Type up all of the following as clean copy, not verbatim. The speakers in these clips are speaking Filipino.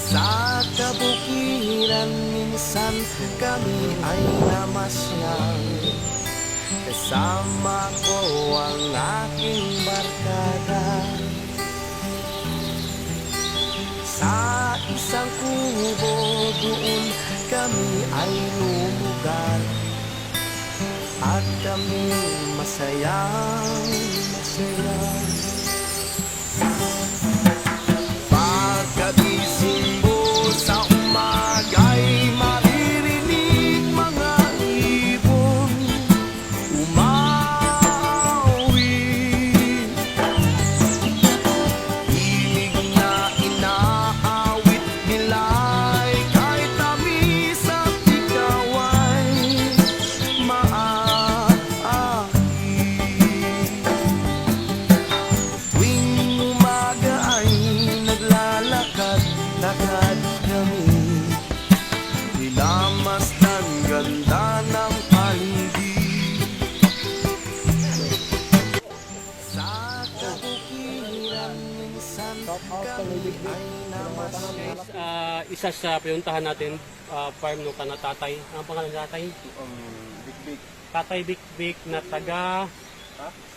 Sa kabukiran minsan kami ay namasyal, kasama ko ang aking barkada. Sa isang kubo doon kami ay lumugar, at kami masayang masaya. Pagkagising mo sa umaga'y maririnig mga ibon umawit, hilig na inaawit nila'y kahit tamis at ikaw ay maaakit. Tuwing umaga ay naglalakad-lakad kami, nilamasdan ganda ng paligid. Sa kabukiran minsan kami ay namasyal. Isa sa pinuntahan natin, farm no na tatay. Ang pangalan ng tatay? Big. Tatay Big na taga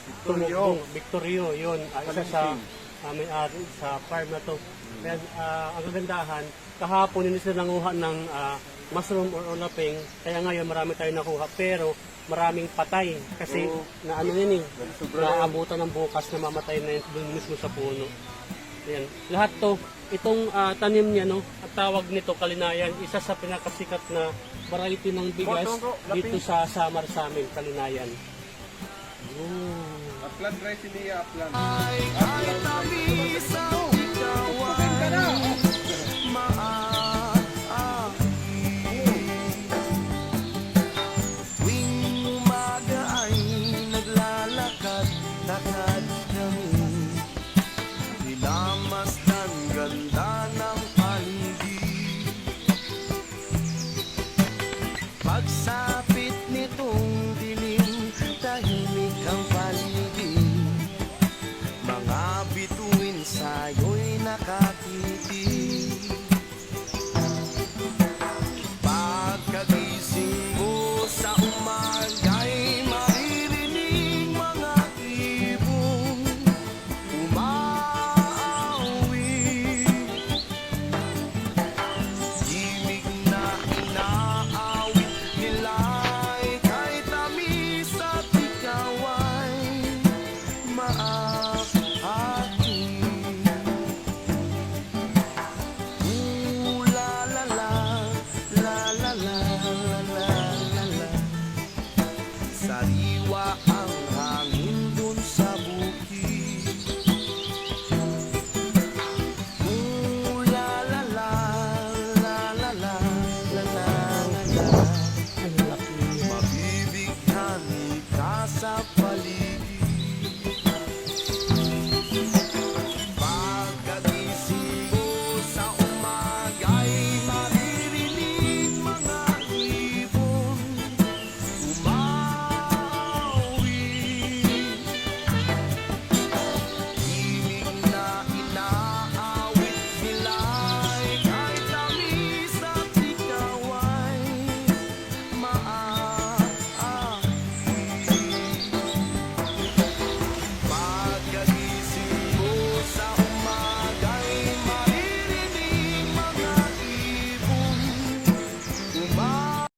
Victorio. Victorio, yun. Isa sa may-ari sa farm na to. Kaya ang kagandahan, kahapon hindi sila nanguha ng mushroom or ulaping, kaya ngayon marami tayo nakuha, pero maraming patay kasi na ano yun naabutan ng bukas na mamatay na yun doon mismo sa puno. Yan. Lahat to, itong tanim niya, no, at tawag nito Kalinayan, isa sa pinakasikat na variety ng bigas dito sa Samar sa amin, Kalinayan. Upland rice niya, upland. Ay kahit tamis at ikaw ay